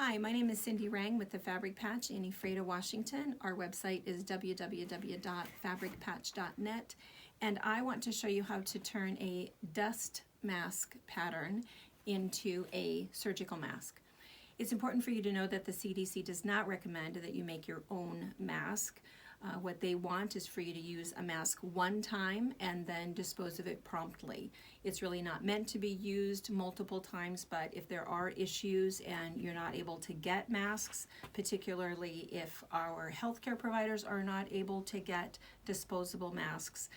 Hi, my name is Cindy Rang with the Fabric Patch in Ephrata, Washington. Our website is www.fabricpatch.net, and I want to show you how to turn a dust mask pattern into a surgical mask. It's important for you to know that the CDC does not recommend that you make your own mask. What they want is for you to use a mask one time and then dispose of it promptly. It's really not meant to be used multiple times, but if there are issues and you're not able to get masks, particularly if our healthcare providers are not able to get disposable masks,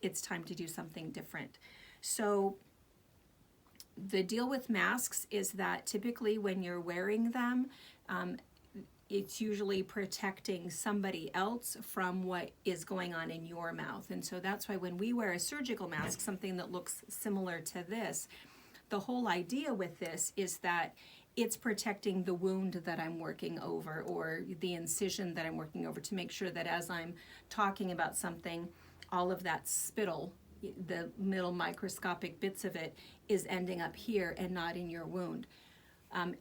it's time to do something different. So the deal with masks is that typically when you're wearing them, it's usually protecting somebody else from what is going on in your mouth. And so that's why when we wear a surgical mask, something that looks similar to this, the whole idea with this is that it's protecting the wound that I'm working over or the incision that I'm working over, to make sure that as I'm talking about something, all of that spittle, the middle microscopic bits of it, is ending up here and not in your wound.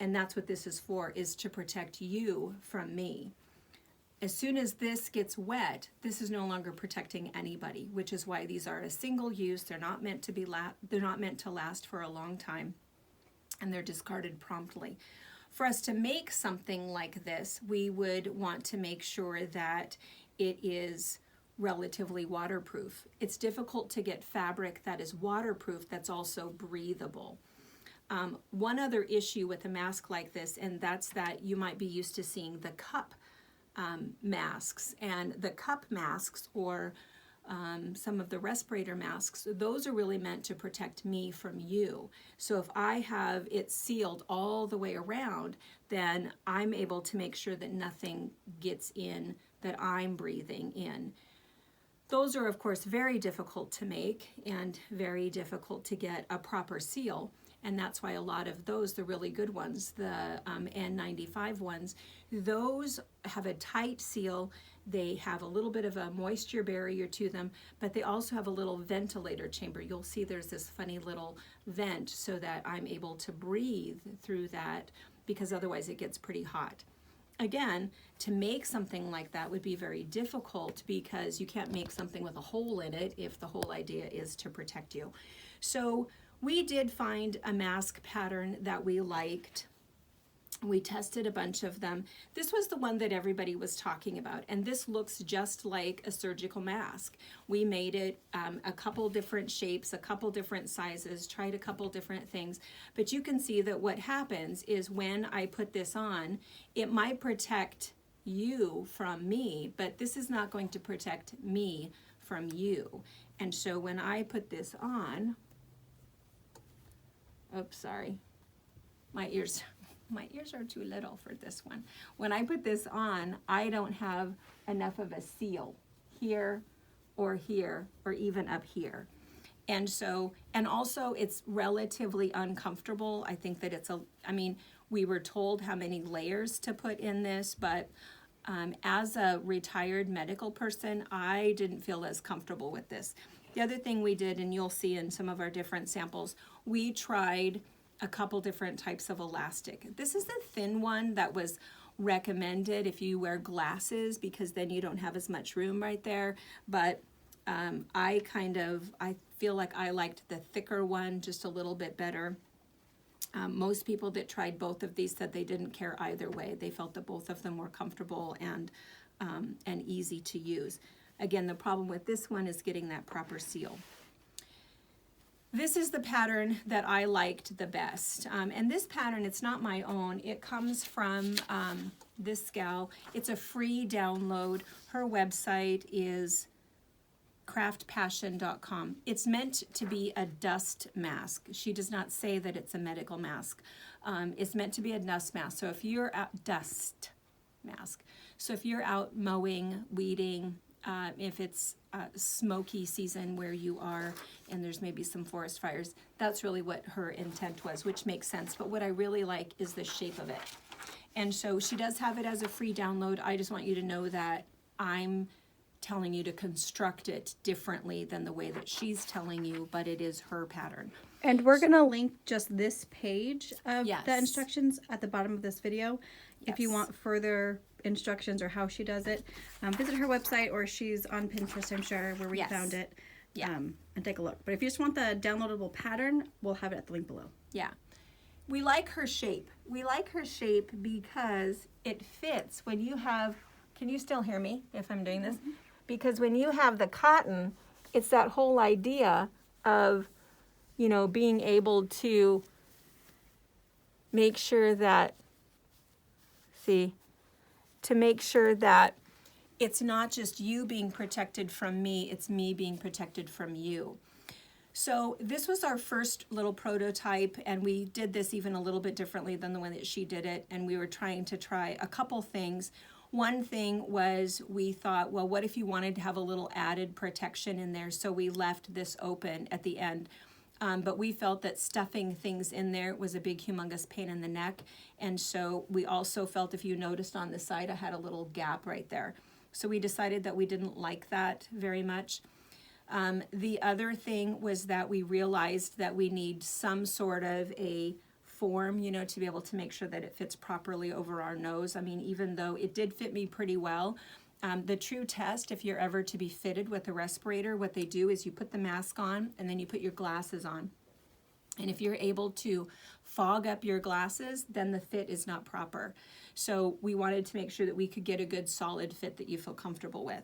And that's what this is for, is to protect you from me. As soon as this gets wet, this is no longer protecting anybody, which is why these are a single use. They're not meant to be they're not meant to last for a long time, and they're discarded promptly. For us to make something like this, we would want to make sure that it is relatively waterproof. It's difficult to get fabric that is waterproof that's also breathable. One other issue with a mask like this, and that's that you might be used to seeing the cup masks, and the cup masks or some of the respirator masks, those are really meant to protect me from you. So if I have it sealed all the way around, then I'm able to make sure that nothing gets in that I'm breathing in. Those are of course very difficult to make and very difficult to get a proper seal. And that's why a lot of those, the really good ones, the N95 ones, those have a tight seal. They have a little bit of a moisture barrier to them, but they also have a little ventilator chamber. You'll see there's this funny little vent so that I'm able to breathe through that, because otherwise it gets pretty hot. Again, to make something like that would be very difficult, because you can't make something with a hole in it if the whole idea is to protect you. So we did find a mask pattern that we liked. We tested a bunch of them. This was the one that everybody was talking about, and this looks just like a surgical mask. We made it a couple different shapes, a couple different sizes, tried a couple different things, but you can see that what happens is when I put this on, it might protect you from me, but this is not going to protect me from you. And so when I put this on, oops, sorry, my ears are too little for this one. When I put this on, I don't have enough of a seal here or even up here. And so, and also it's relatively uncomfortable. I think that we were told how many layers to put in this, but as a retired medical person, I didn't feel as comfortable with this. The other thing we did, and you'll see in some of our different samples, we tried a couple different types of elastic. This is the thin one that was recommended if you wear glasses, because then you don't have as much room right there. But I feel like I liked the thicker one just a little bit better. Most people that tried both of these said they didn't care either way. They felt that both of them were comfortable and easy to use. Again, the problem with this one is getting that proper seal. This is the pattern that I liked the best. And this pattern, it's not my own. It comes from this gal. It's a free download. Her website is craftpassion.com. It's meant to be a dust mask. She does not say that it's a medical mask. It's meant to be a dust mask. So if you're out, dust mask. So if you're out mowing, weeding, if it's smoky season where you are and there's maybe some forest fires, that's really what her intent was, which makes sense. But what I really like is the shape of it. And so she does have it as a free download. I just want you to know that I'm telling you to construct it differently than the way that she's telling you, but it is her pattern. And we're going to link just this page of Yes. the instructions at the bottom of this video. If you Yes. want further instructions or how she does it, visit her website, or she's on Pinterest, I'm sure, where we Yes. found it, Yeah. and take a look. But if you just want the downloadable pattern, we'll have it at the link below. Yeah. We like her shape. We like her shape because it fits when you have, can you still hear me if I'm doing this? Because when you have the cotton, it's that whole idea of, you know, being able to make sure that, to make sure that it's not just you being protected from me, it's me being protected from you. So this was our first little prototype, and we did this even a little bit differently than the way that she did it, and we were trying to try a couple things. One thing was we thought, well, what if you wanted to have a little added protection in there? So we left this open at the end. But we felt that stuffing things in there was a big, humongous pain in the neck. And so we also felt, if you noticed on the side, I had a little gap right there. So we decided that we didn't like that very much. The other thing was that we realized that we need some sort of a form, you know, to be able to make sure that it fits properly over our nose. I mean, even though it did fit me pretty well, the true test, if you're ever to be fitted with a respirator, what they do is you put the mask on and then you put your glasses on. And if you're able to fog up your glasses, then the fit is not proper. So we wanted to make sure that we could get a good solid fit that you feel comfortable with.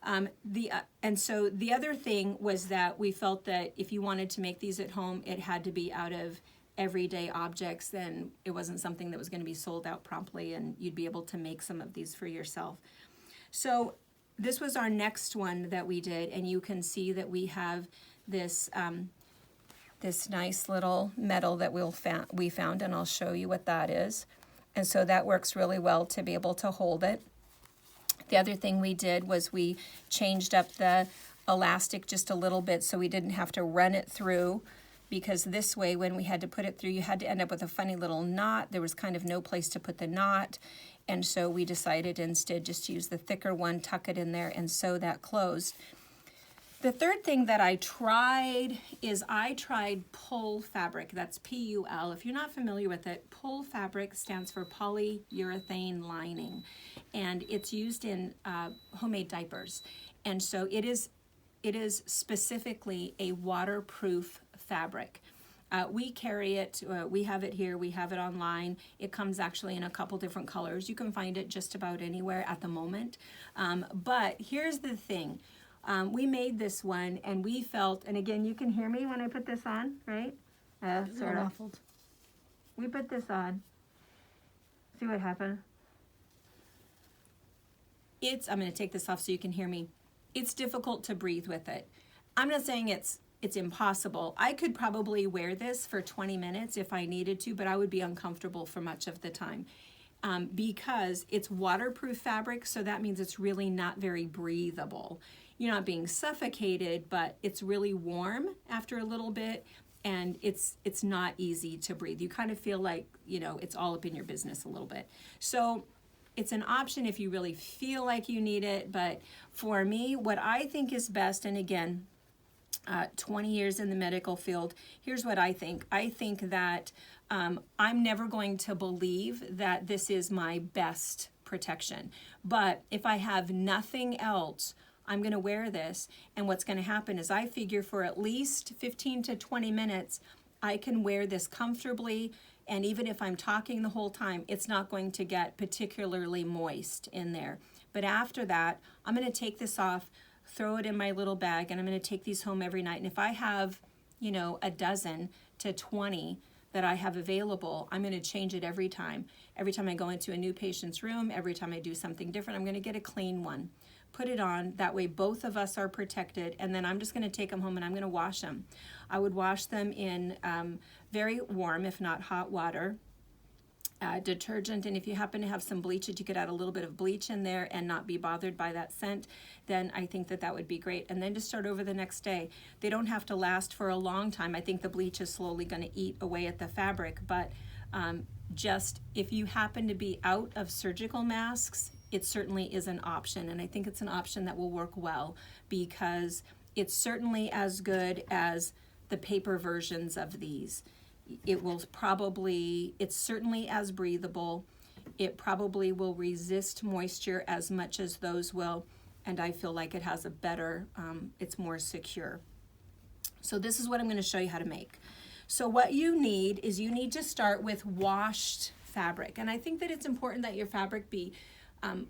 And so the other thing was that we felt that if you wanted to make these at home, it had to be out of everyday objects. Then it wasn't something that was going to be sold out promptly, and you'd be able to make some of these for yourself. So this was our next one that we did, and you can see that we have this this nice little metal that we found, and I'll show you what that is. And so that works really well to be able to hold it. The other thing we did was we changed up the elastic just a little bit so we didn't have to run it through, because this way when we had to put it through, you had to end up with a funny little knot. There was kind of no place to put the knot. And so we decided instead just to use the thicker one, tuck it in there, and sew that closed. The third thing that I tried is I tried pull fabric. That's P-U-L. If you're not familiar with it, pull fabric stands for polyurethane lining. And it's used in homemade diapers. And so it is specifically a waterproof fabric. We carry it, we have it here, we have it online. It comes actually in a couple different colors. You can find it just about anywhere at the moment. But here's the thing. We made this one and we felt, and again, you can hear me when I put this on, right? Sort of. Muffled. We put this on. See what happened? I'm going to take this off so you can hear me. It's difficult to breathe with it. I'm not saying it's impossible. I could probably wear this for 20 minutes if I needed to, but I would be uncomfortable for much of the time because it's waterproof fabric, so that means it's really not very breathable. You're not being suffocated, but it's really warm after a little bit, and it's not easy to breathe. You kind of feel like, you know, it's all up in your business a little bit. So it's an option if you really feel like you need it, but for me, what I think is best, and again, 20 years in the medical field, here's what I think. I think that I'm never going to believe that this is my best protection. But if I have nothing else, I'm going to wear this. And what's going to happen is I figure for at least 15 to 20 minutes, I can wear this comfortably. And even if I'm talking the whole time, it's not going to get particularly moist in there. But after that, I'm going to take this off, throw it in my little bag, and I'm going to take these home every night. And if I have, you know, a dozen to 20 that I have available, I'm going to change it every time. Every time I go into a new patient's room, every time I do something different, I'm going to get a clean one, put it on. That way both of us are protected, and then I'm just going to take them home and I'm going to wash them. I would wash them in very warm, if not hot water, detergent, and if you happen to have some bleach, that you could add a little bit of bleach in there and not be bothered by that scent, then I think that that would be great. And then to start over the next day. They don't have to last for a long time. I think the bleach is slowly going to eat away at the fabric, but just if you happen to be out of surgical masks it certainly is an option, and I think it's an option that will work well because it's certainly as good as the paper versions of these. It's certainly as breathable. It probably will resist moisture as much as those will, and I feel like it has a better, it's more secure. So this is what I'm going to show you how to make. So what you need is you need to start with washed fabric, and I think that it's important that your fabric be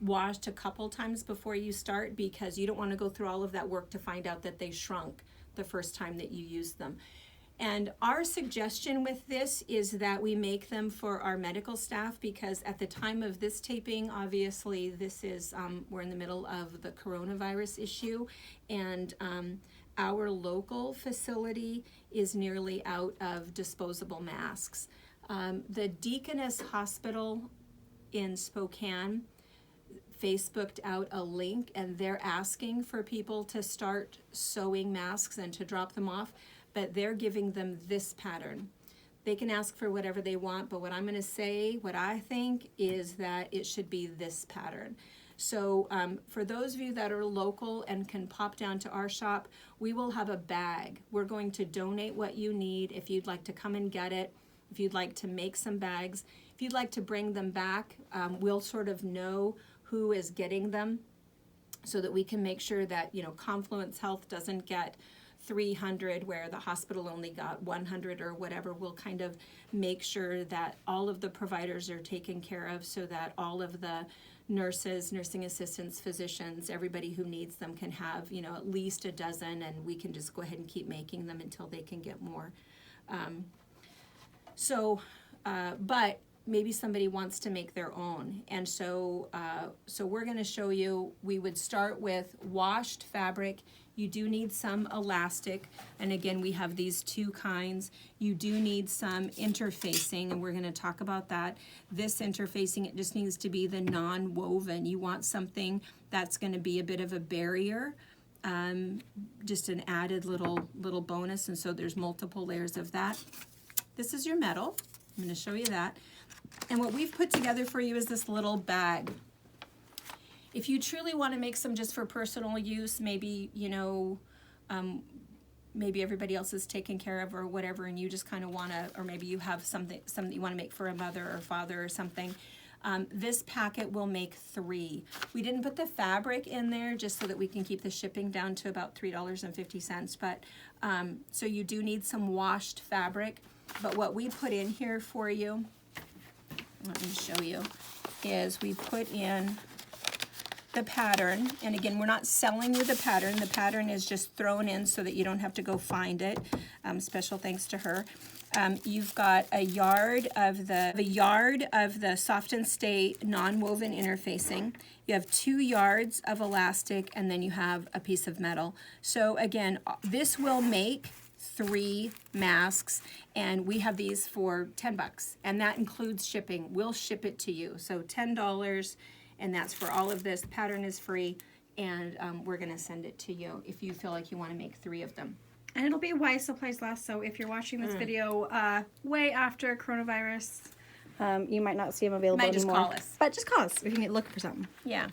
washed a couple times before you start, because you don't want to go through all of that work to find out that they shrunk the first time that you use them. And our suggestion with this is that we make them for our medical staff, because at the time of this taping, obviously this is, we're in the middle of the coronavirus issue, and our local facility is nearly out of disposable masks. The Deaconess Hospital in Spokane Facebooked out a link, and they're asking for people to start sewing masks and to drop them off, but they're giving them this pattern. They can ask for whatever they want, but what I'm going to say, what I think, is that it should be this pattern. So for those of you that are local and can pop down to our shop, we will have a bag. We're going to donate what you need if you'd like to come and get it, if you'd like to make some bags. If you'd like to bring them back, we'll sort of know who is getting them so that we can make sure that, you know, Confluence Health doesn't get 300 where the hospital only got 100 or whatever. We'll kind of make sure that all of the providers are taken care of so that all of the nurses, nursing assistants, physicians, everybody who needs them can have, you know, at least a dozen, and we can just go ahead and keep making them until they can get more. But maybe somebody wants to make their own, and so we're going to show you. We would start with washed fabric. You do need some elastic, and again, we have these two kinds. You do need some interfacing, and we're going to talk about that. This interfacing, it just needs to be the non-woven. You want something that's going to be a bit of a barrier, just an added little bonus, and so there's multiple layers of that. This is your metal. I'm going to show you that. And what we've put together for you is this little bag. If you truly want to make some just for personal use, maybe, you know, maybe everybody else is taken care of or whatever, and you just kind of want to, or maybe you have something you want to make for a mother or father or something, this packet will make 3. We didn't put the fabric in there just so that we can keep the shipping down to about $3.50, but so you do need some washed fabric. But what we put in here for you, let me show you, is we put in the pattern. And again, we're not selling you the pattern. The pattern is just thrown in so that you don't have to go find it. Special thanks to her. You've got a yard of the Soft and Stay non-woven interfacing. You have 2 yards of elastic, and then you have a piece of metal. So again, this will make 3 masks, and we have these for $10, and that includes shipping. We'll ship it to you, so $10, and that's for all of this. The pattern is free, and we're going to send it to you if you feel like you want to make 3 of them. And it'll be while supplies last, so if you're watching this video way after coronavirus, you might not see them available anymore. Just call us. But just call us if you can look for something. Yeah.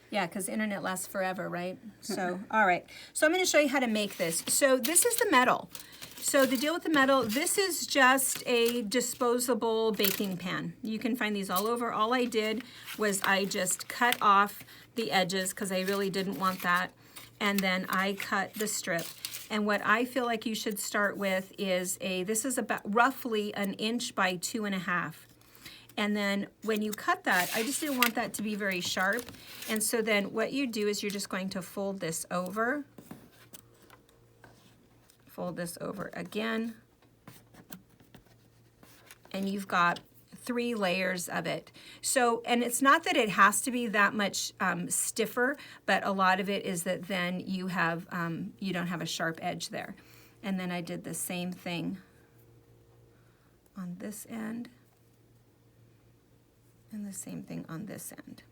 Yeah, because internet lasts forever, right? So, all right. So I'm going to show you how to make this. So this is the metal. So the deal with the metal, this is just a disposable baking pan. You can find these all over. All I did was I just cut off the edges because I really didn't want that. And then I cut the strip. And what I feel like you should start with is this is about roughly 1 inch by 2.5. And then when you cut that, I just didn't want that to be very sharp. And so then what you do is you're just going to fold this over. Fold this over again. And you've got 3 layers of it. So, and it's not that it has to be that much stiffer, but a lot of it is that then you have, you don't have a sharp edge there. And then I did the same thing on this end. And the same thing on this end.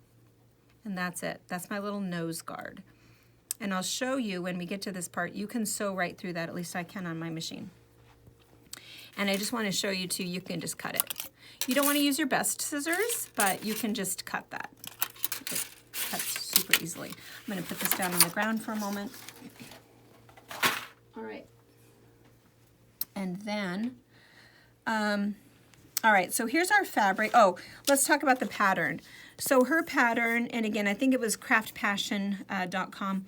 And that's it. That's my little nose guard. And I'll show you when we get to this part, you can sew right through that, at least I can on my machine. And I just want to show you too, you can just cut it. You don't want to use your best scissors, but you can just cut that. easily. I'm going to put this down on the ground for a moment. All right. And then, all right, so here's our fabric. Oh, let's talk about the pattern. So her pattern, and again, I think it was craftpassion.com.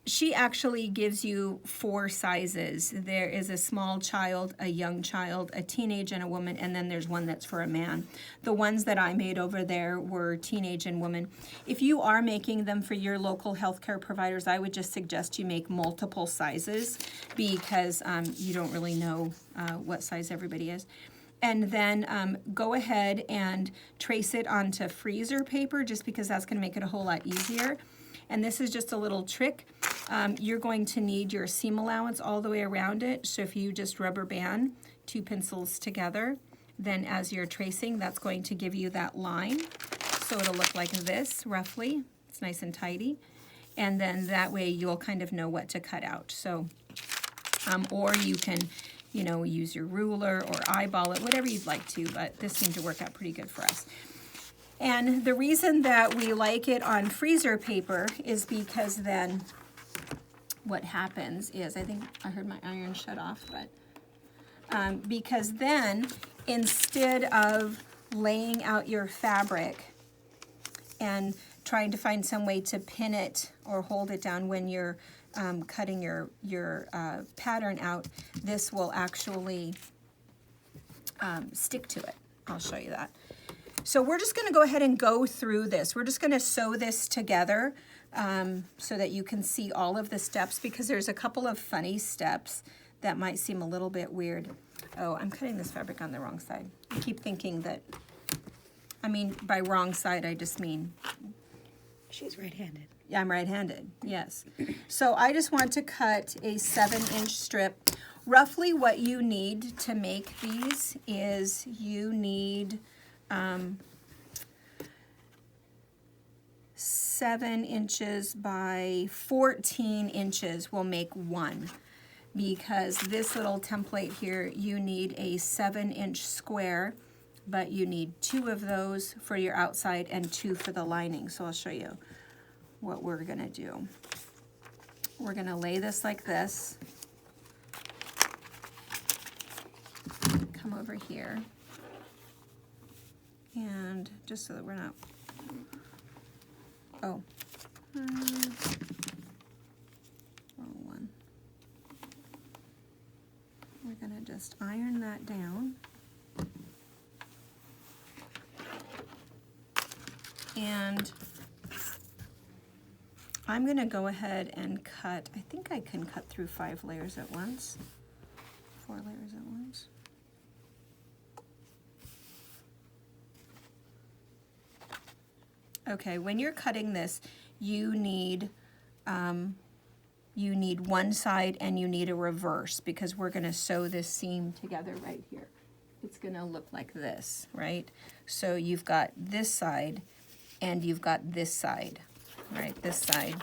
She actually gives you 4 sizes. There is a small child, a young child, a teenage, and a woman, and then there's one that's for a man. The ones that I made over there were teenage and woman. If you are making them for your local healthcare providers, I would just suggest you make multiple sizes because you don't really know what size everybody is. And then go ahead and trace it onto freezer paper just because that's going to make it a whole lot easier. And this is just a little trick. You're going to need your seam allowance all the way around it. So if you just rubber band 2 pencils together, then as you're tracing, that's going to give you that line. So it'll look like this, roughly. It's nice and tidy. And then that way you'll kind of know what to cut out. So, or you can, you know, use your ruler or eyeball it, whatever you'd like to, but this seemed to work out pretty good for us. And the reason that we like it on freezer paper is because then what happens is, I think I heard my iron shut off, but because then instead of laying out your fabric and trying to find some way to pin it or hold it down when you're cutting your pattern out, this will actually stick to it. I'll show you that. So we're just going to go ahead and go through this. We're just going to sew this together so that you can see all of the steps, because there's a couple of funny steps that might seem a little bit weird. Oh, I'm cutting this fabric on the wrong side. I keep thinking that, I mean, by wrong side, I just mean... She's right-handed. Yeah, I'm right-handed, yes. So I just want to cut a 7-inch strip. Roughly what you need to make these is you need 7 inches by 14 inches will make one, because this little template here, you need a 7-inch square, but you need 2 of those for your outside and 2 for the lining. So I'll show you what we're gonna do. We're gonna lay this like this, come over here, and just so that we're not, oh, wrong one. We're gonna just iron that down. And I'm gonna go ahead and cut, I think I can cut through 5 layers at once, 4 layers at once. Okay, when you're cutting this, you need one side and you need a reverse, because we're gonna sew this seam together right here. It's gonna look like this, right? So you've got this side and you've got this side, right? This side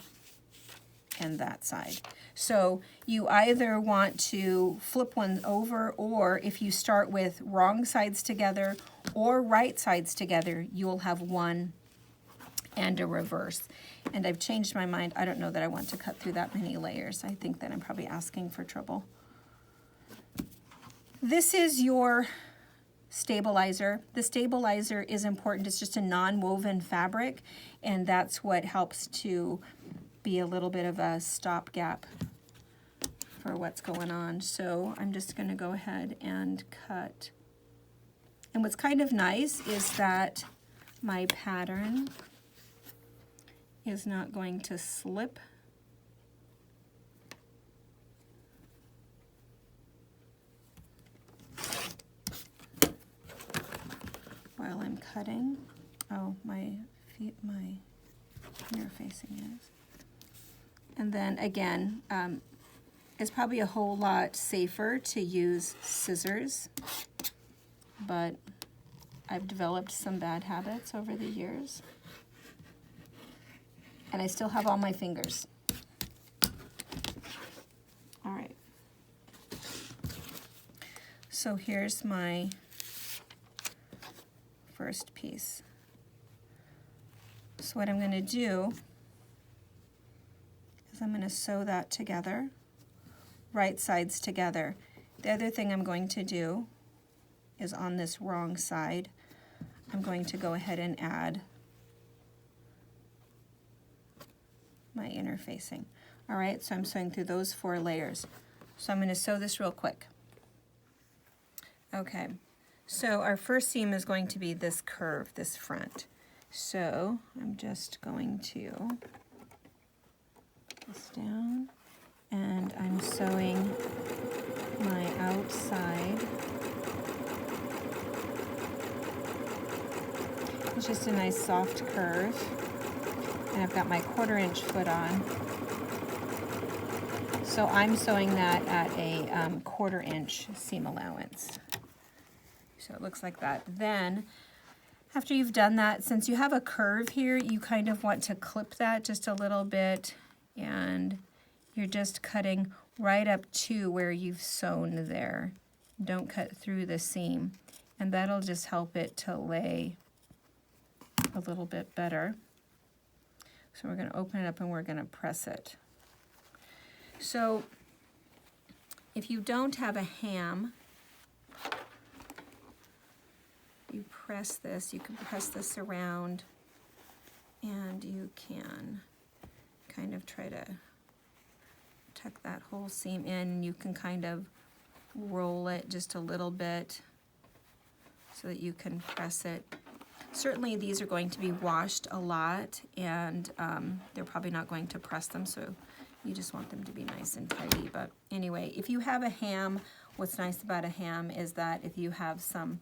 and that side. So you either want to flip one over, or if you start with wrong sides together or right sides together, you'll have one and a reverse. And I've changed my mind. I don't know that I want to cut through that many layers. I think that I'm probably asking for trouble. This is your stabilizer. The stabilizer is important. It's just a non-woven fabric, and that's what helps to be a little bit of a stopgap for what's going on. So I'm just going to go ahead and cut. And what's kind of nice is that my pattern is not going to slip. While I'm cutting. Oh, my feet, my mirror facing is. And then again, it's probably a whole lot safer to use scissors, but I've developed some bad habits over the years. And I still have all my fingers. All right. So here's my first piece. So what I'm going to do is I'm going to sew that together, right sides together. The other thing I'm going to do is on this wrong side, I'm going to go ahead and add my interfacing. All right, so I'm sewing through those 4 layers. So I'm going to sew this real quick. Okay, so our first seam is going to be this curve, this front. So I'm just going to put this down, and I'm sewing my outside. It's just a nice soft curve, and I've got my 1/4 inch foot on. So I'm sewing that at a 1/4 inch seam allowance. So it looks like that. Then, after you've done that, since you have a curve here, you kind of want to clip that just a little bit, and you're just cutting right up to where you've sewn there. Don't cut through the seam, and that'll just help it to lay a little bit better. So we're going to open it up and we're going to press it. So if you don't have a ham, you press this, you can press this around, and you can kind of try to tuck that whole seam in. You can kind of roll it just a little bit so that you can press it. Certainly these are going to be washed a lot, and they're probably not going to press them, so you just want them to be nice and tidy. But anyway, if you have a ham, what's nice about a ham is that if you have some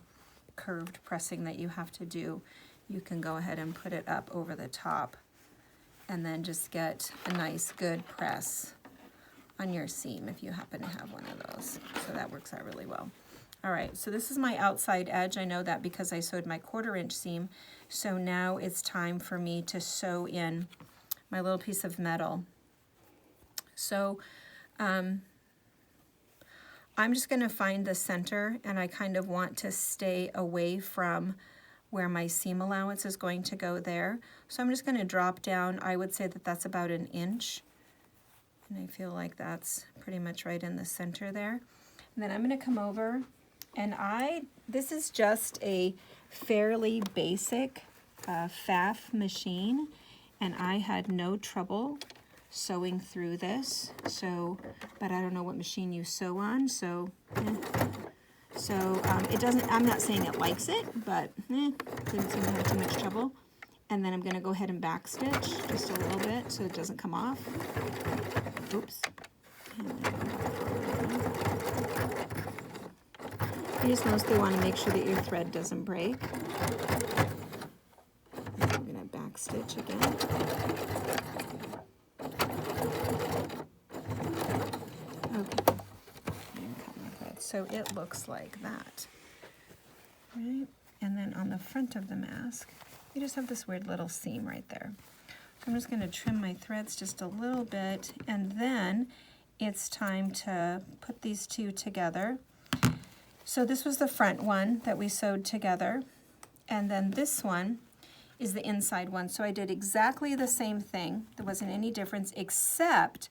curved pressing that you have to do, you can go ahead and put it up over the top and then just get a nice good press on your seam if you happen to have one of those. So that works out really well. All right, so this is my outside edge. I know that because I sewed my 1/4 inch seam. So now it's time for me to sew in my little piece of metal. So I'm just going to find the center, and I kind of want to stay away from where my seam allowance is going to go there. So I'm just going to drop down. I would say that that's about 1 inch. And I feel like that's pretty much right in the center there. And then I'm going to come over, and this is just a fairly basic FAF machine, and I had no trouble sewing through this. So, but I don't know what machine you sew on, so it doesn't, I'm not saying it likes it, but didn't seem to have too much trouble. And then I'm going to go ahead and backstitch just a little bit so it doesn't come off. Oops. You just mostly want to make sure that your thread doesn't break. And I'm going to backstitch again. Okay. And cut my thread. So it looks like that. Right? And then on the front of the mask, you just have this weird little seam right there. So I'm just going to trim my threads just a little bit, and then it's time to put these two together. So this was the front one that we sewed together, and then this one is the inside one. So I did exactly the same thing. There wasn't any difference, except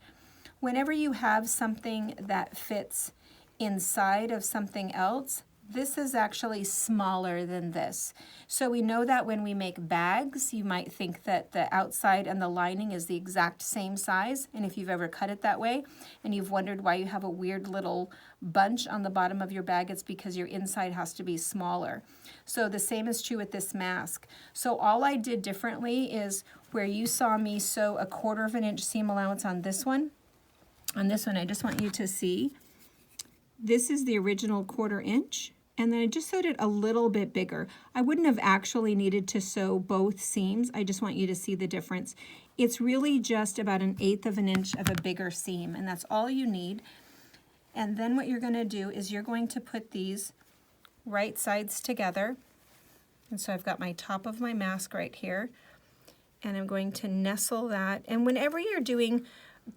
whenever you have something that fits inside of something else, this is actually smaller than this. So we know that when we make bags, you might think that the outside and the lining is the exact same size. And if you've ever cut it that way and you've wondered why you have a weird little bunch on the bottom of your bag, it's because your inside has to be smaller. So the same is true with this mask. So all I did differently is where you saw me sew a 1/4 inch seam allowance on this one. On this one, I just want you to see this is the original 1/4 inch, and then I just sewed it a little bit bigger. I wouldn't have actually needed to sew both seams. I just want you to see the difference. It's really just about 1/8 inch of a bigger seam, and that's all you need. And then what you're going to do is you're going to put these right sides together. And so I've got my top of my mask right here, and I'm going to nestle that. And whenever you're doing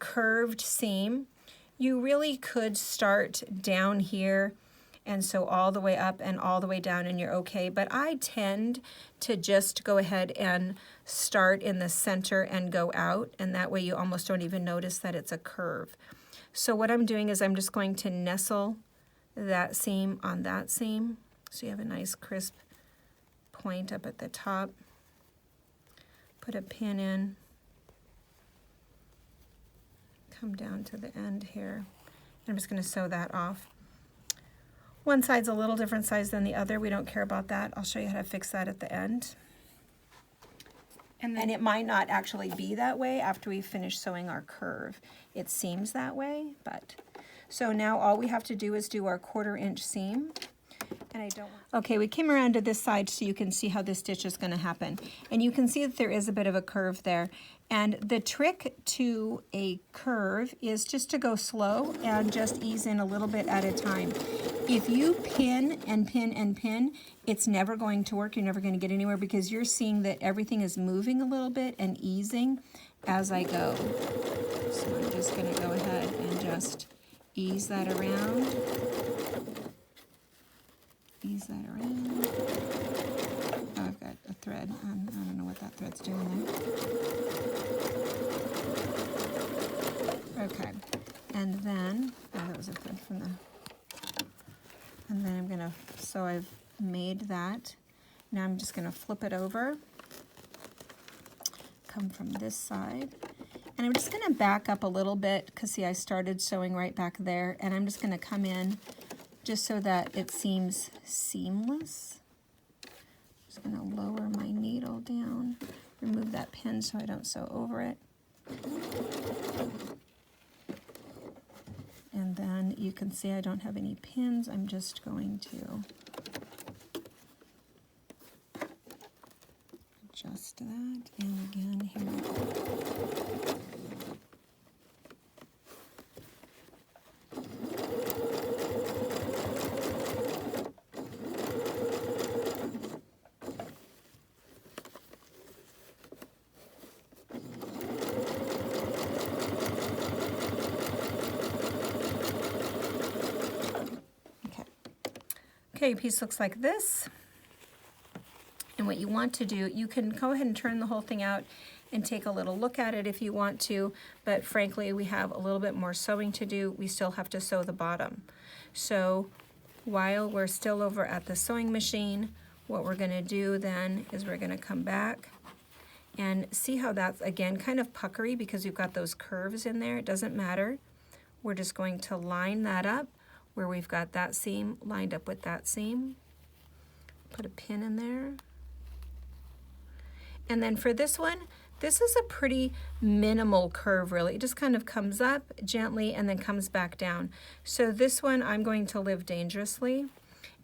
curved seam, you really could start down here and sew all the way up and all the way down, and you're okay. But I tend to just go ahead and start in the center and go out, and that way you almost don't even notice that it's a curve. So what I'm doing is I'm just going to nestle that seam on that seam, so you have a nice crisp point up at the top. Put a pin in, come down to the end here. I'm just going to sew that off. One side's a little different size than the other. We don't care about that. I'll show you how to fix that at the end. And it might not actually be that way after we finish sewing our curve. It seems that way, but. So now all we have to do is do our 1/4 inch seam. And I don't. Okay, we came around to this side so you can see how this stitch is going to happen. And you can see that there is a bit of a curve there. And the trick to a curve is just to go slow and just ease in a little bit at a time. If you pin and pin and pin, it's never going to work. You're never going to get anywhere because you're seeing that everything is moving a little bit and easing as I go. So I'm just going to go ahead and just ease that around. Ease that around. Oh, I've got a thread. I don't know what that thread's doing there. Okay. And then, oh, that was a thread from the, and then I'm gonna, so I've made that. Now I'm just gonna flip it over, come from this side, and I'm just gonna back up a little bit because see, I started sewing right back there, and I'm just gonna come in just so that it seems seamless. Just gonna lower my needle down, remove that pin so I don't sew over it. And then you can see I don't have any pins. I'm just going to adjust that, and again here. Okay, your piece looks like this. And what you want to do, you can go ahead and turn the whole thing out and take a little look at it if you want to, but frankly, we have a little bit more sewing to do. We still have to sew the bottom. So while we're still over at the sewing machine, what we're gonna do then is we're gonna come back and see how that's, again, kind of puckery because we've got those curves in there. It doesn't matter. We're just going to line that up where we've got that seam lined up with that seam. Put a pin in there. And then for this one, this is a pretty minimal curve really. It just kind of comes up gently and then comes back down. So this one I'm going to live dangerously,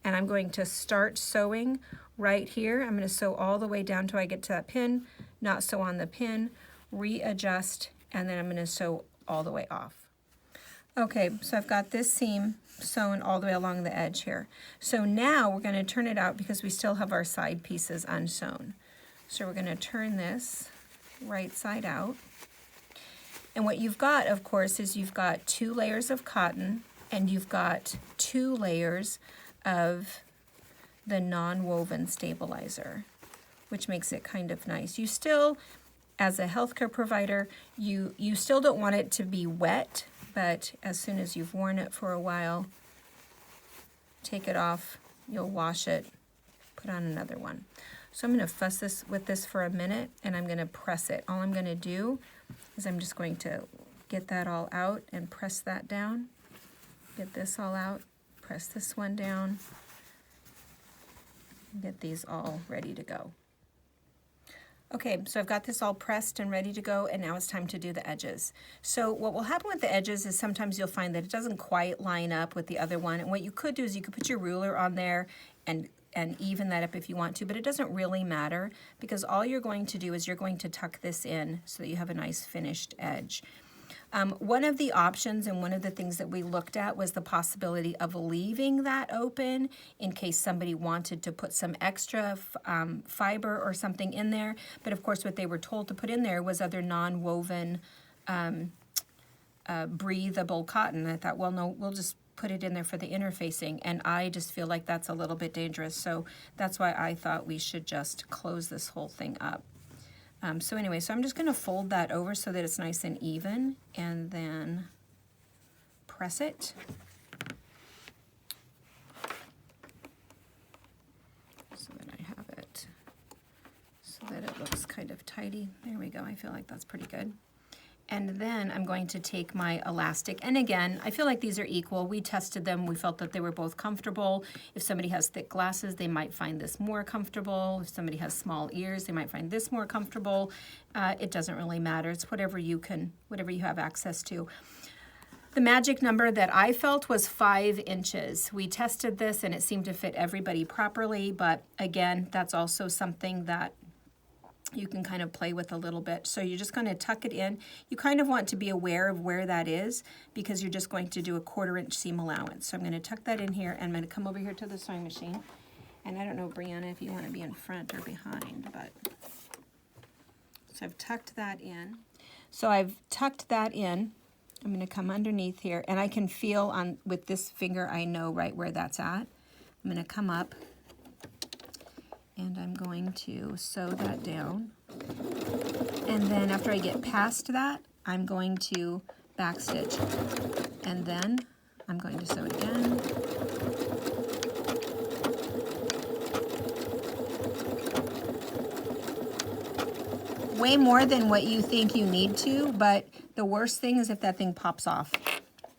and I'm going to start sewing right here. I'm going to sew all the way down till I get to that pin, not sew on the pin, readjust, and then I'm going to sew all the way off. Okay, so I've got this seam sewn all the way along the edge here. So now we're going to turn it out because we still have our side pieces unsewn. So we're going to turn this right side out. And what you've got, of course, is you've got 2 layers of cotton and you've got 2 layers of the non-woven stabilizer, which makes it kind of nice. You still, as a healthcare provider, you still don't want it to be wet, but as soon as you've worn it for a while, take it off, you'll wash it, put on another one. So I'm going to fuss this with this for a minute, and I'm going to press it. All I'm going to do is I'm just going to get that all out and press that down. Get this all out, press this one down, get these all ready to go. Okay, so I've got this all pressed and ready to go, and now it's time to do the edges. So what will happen with the edges is sometimes you'll find that it doesn't quite line up with the other one, and what you could do is you could put your ruler on there and even that up if you want to, but it doesn't really matter because all you're going to do is you're going to tuck this in so that you have a nice finished edge. One of the options and one of the things that we looked at was the possibility of leaving that open in case somebody wanted to put some extra fiber or something in there. But of course what they were told to put in there was other non-woven breathable cotton. I thought, well, no, we'll just put it in there for the interfacing, and I just feel like that's a little bit dangerous, so that's why I thought we should just close this whole thing up. So anyway, so I'm just going to fold that over so that it's nice and even, and then press it. So that I have it, so that it looks kind of tidy. There we go, I feel like that's pretty good. And then I'm going to take my elastic, and again, I feel like these are equal. We tested them, we felt that they were both comfortable. If somebody has thick glasses, they might find this more comfortable. If somebody has small ears, they might find this more comfortable. It doesn't really matter, it's whatever you have access to. The magic number that I felt was 5 inches. We tested this and it seemed to fit everybody properly, but again, that's also something that you can kind of play with a little bit. So you're just going to tuck it in. You kind of want to be aware of where that is because you're just going to do a 1/4 inch seam allowance. So I'm going to tuck that in here and I'm going to come over here to the sewing machine. And I don't know, Brianna, if you want to be in front or behind, but so I've tucked that in. So I've tucked that in. I'm going to come underneath here and I can feel on with this finger, I know right where that's at. I'm going to come up and I'm going to sew that down. And then after I get past that, I'm going to backstitch. And then I'm going to sew it again. Way more than what you think you need to, but the worst thing is if that thing pops off.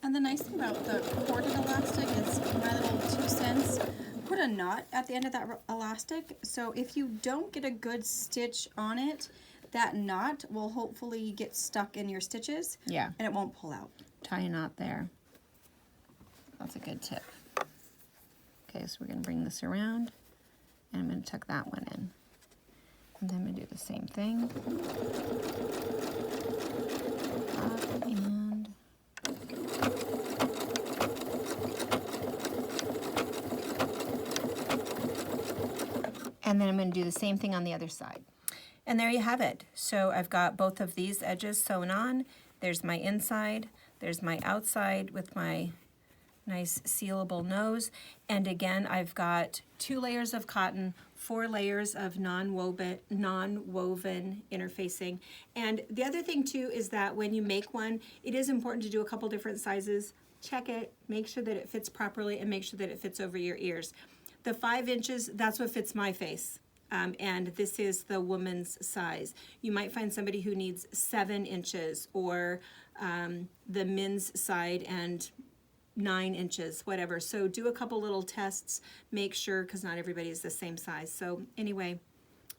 And the nice thing about the corded elastic is my little 2 cents. Put a knot at the end of that elastic, so if you don't get a good stitch on it, that knot will hopefully get stuck in your stitches. Yeah. And it won't pull out. Tie a knot there. That's a good tip. Okay, so we're going to bring this around and I'm going to tuck that one in. And then I'm going to do the same thing. Up and then I'm going to do the same thing on the other side. And there you have it. So I've got both of these edges sewn on. There's my inside, there's my outside with my nice sealable nose. And again, I've got 2 layers of cotton, 4 layers of non-woven interfacing. And the other thing too is that when you make one, it is important to do a couple different sizes. Check it, make sure that it fits properly, and make sure that it fits over your ears. The 5 inches, that's what fits my face. And this is the woman's size. You might find somebody who needs 7 inches or the men's side and 9 inches, whatever. So do a couple little tests, make sure, because not everybody is the same size. So anyway,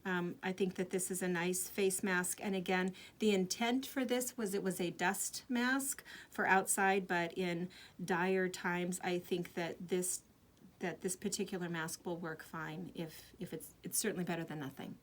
I think that this is a nice face mask. And again, the intent for this was it was a dust mask for outside, but in dire times, I think that this particular mask will work fine if it's certainly better than nothing.